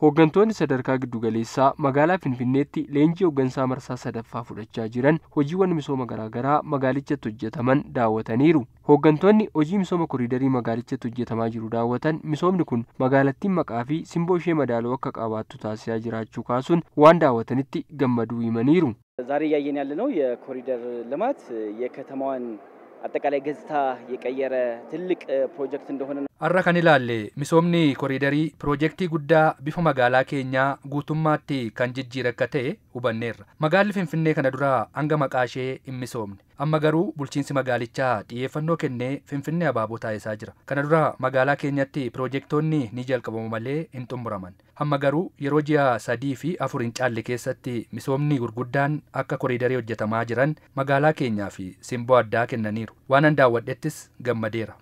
Hooggantoonni sadarkaa giddugaleessaa magaalaa Finfinneetti leenjii hooggansaa marsaa sadaffaa fudhachaa jiran hojiiwwan misooma garaagaraa magaalichatti hojjetaman daawwataniiru. Hooggantoonni hojii misooma koriidarii magaalichatti hojjetamaa jiru daawwatan misoomni kun magaalattiin maqaa fi simboo ishee madaaloo akka qabaattu taasisaa jiraachuu kaasuun waan daawwatanitti gammaduu himaniiru. ዛሬ እያየን ያለነው የኮሪደር ልማት የከተማዋን አጠቃላይ ገጽታ የቀየረ ትልቅ ፕሮጀክት እንደሆነ ነው። Arra kan ilaalle misoomni koriidarii piroojeektii guddaa bifa magaalaa keenyaa guutummaatti kan jijjiire akka ta'e hubanneerra. Magaalli Finfinnee kana dura hanga maqaa ishee hin misoomne. Amma garuu bulchiinsi magaalichaa xiyyeeffannoo kennee Finfinnee abaaboo taasisaa jira. Kana dura magaalaa keenyatti piroojeektoonni ni jalqabamu malee hin xumuraman. Amma garuu yeroo ji'a 3 fi 4 hin caalle keessatti misoomni gurguddaan akka koriidarii hojjetamaa jiran magaalaa keenyaa fi simboo addaa kennaniiru. Waan an daawwadhettis gammadeera.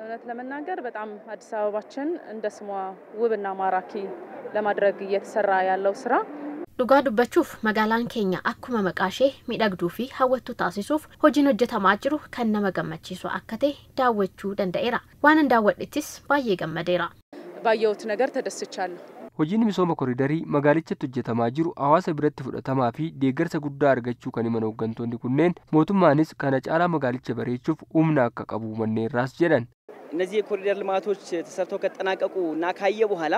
እውነት ለመናገር በጣም አዲስ አበባችን እንደ ስሟ ውብና ማራኪ ለማድረግ እየተሰራ ያለው ስራ dhugaa dubbachuuf magaalaan keenya akkuma maqaa ishee miidhagduu fi hawwattuu taasisuuf hojiin hojjetamaa jiru kan nama gammachiisu akka ta'e daawwachuu danda'eera. Waan daawwadhettis baay'ee gammadeera. ባየሁት ነገር ተደስቻለሁ. Hojiin misooma koriidarii magaalichatti hojjetamaa jiru hawaasa biratti fudhatamaa fi deeggarsa guddaa argachuu kan himan hooggantoonni kunneen mootummaanis kana caalaa magaalicha bareechuuf humna akka qabu hubanneerraas jedhan. እነዚህ የኮሪደር ልማቶች ተሰርተው ከተጠናቀቁ እና ካየ በኋላ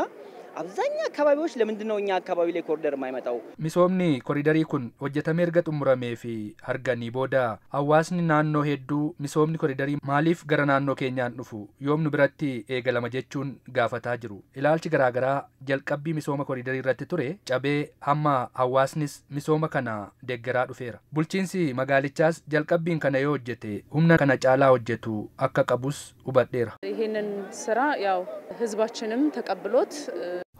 አብዛኛው አካባቢዎች ለምንድነው እኛ አካባቢ ላይ ኮሪደር የማይመጣው? Misoomni koriidarii kun hojjetamee erga xumuramee fi arganii booda hawaasni naannoo hedduu misoomni koriidarii maaliif gara naannoo keenyaan dhufu yoomnu biratti eegalama jechuun gaafataa jiru. Ilaalchi garaagaraa jalqabbii misooma koriidarii irratti ture cabee hamma hawaasnis misooma kana deeggaraa dhufeera. Bulchiinsi magaalichaas jalqabbiin kana yoo hojjete humna kana caalaa hojjetu akka qabus hubadheera. ይሄንን ስራ ያው ህዝባችንም ተቀብሎት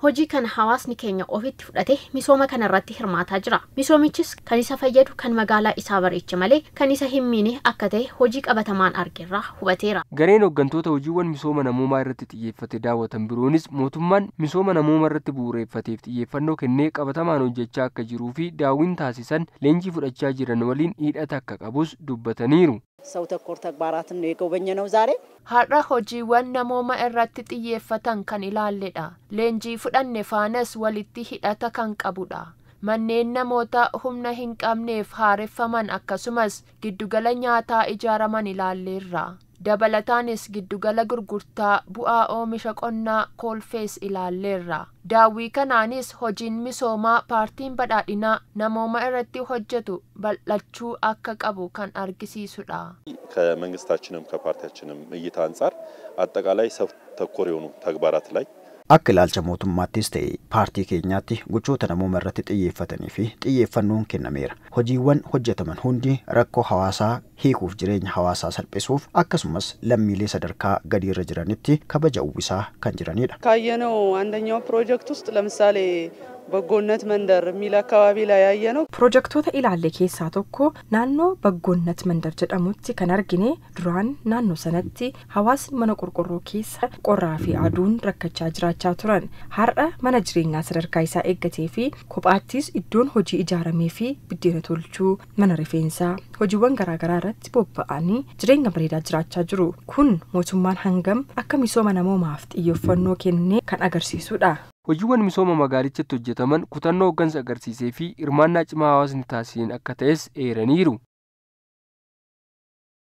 Hojii kana hawaasni keenya ofitti fudhate misooma kana irratti hirmaataa jira. Misoomichis kan isa fayyadu kan magaalaa isaa bareeche malee kan isa hin miine akka ta'e hojii qabatamaan argeerraa hubateera. Gareen hooggantoota hojiiwwan misooma namoomaa irratti xiyyeeffate daawwatan biroonis mootummaan misooma namoomaa irratti bu'uureeffateef xiyyeeffannoo kennee qabatamaan hojjechaa akka jiruu fi daawwiin taasisan leenjii fudhachaa jiran waliin hidhata akka qabus dubbataniiru. ሰው ተኮር ተግባራትን ነው የጎበኘነው ዛሬ har'a hojiiwwan namooma irratti xiyyeeffatan kan ilaalledha. Leenjii fudhanne faanas walitti hidhata kan qabudha. Manneen namoota humna hin qabneef haareffaman akkasumas giddugala nyaataa ijaaraman ilaalleerra. Dabalataanis giddugala gurgurtaa bu'aa oomisha qonnaa kolfees ilaalleerra. Daawwii kanaanis hojiin misoomaa paartiin badhaadhinaa namooma irratti hojjetu bal'achuu akka qabu kan argisiisudha. ከመንግስታችንም ከፓርቲያችንም እይታ አንፃር አጠቃላይ ሰው ተኮር የሆኑ ተግባራት ላይ Akka ilaalcha mootummaattis ta'e paartii keenyaatti gochoota namooma irratti xiyyeeffatanii fi xiyyeeffannoon kennameera. Hojiiwwan hojjetaman hundi rakkoo hawaasaa hiikuuf jireenya hawaasaa salphisuuf akkasumas lammiilee sadarkaa gadi irra jiranitti kabaja uwwisaa kan jiranidha. ካየነው አንደኛው ፕሮጀክት ውስጥ ለምሳሌ በጎነት መንደር የሚል አካባቢ ላይ ያየነው ፕሮጀክቶታ ኢላሌ ኬሳ tokko naannoo በጎነት መንደር jedhamutti kan argine duraan naannoo sanatti hawaasni mana qorqorroo keessa qorraa fi aduun rakkachaa jiraachaa turan. Har'a mana jireenyaa sadarkaa isaa eeggatee fi kophaattis iddoon hojii ijaaramee fi biddeena tolchuu mana rifeensaa hojiiwwan garaagaraa irratti bobba'anii jireenya bareedaa jiraachaa jiru. Kun mootummaan hangam akka misooma namoomaaf xiyyeeffannoo kennee kan agarsiisudha. Hojiiwwan misooma magaalichatti hojjetaman kutannoo hooggansa agarsiisee fi hirmaannaa cimaa hawaasni taasiseen akka ta'es eeraniiru.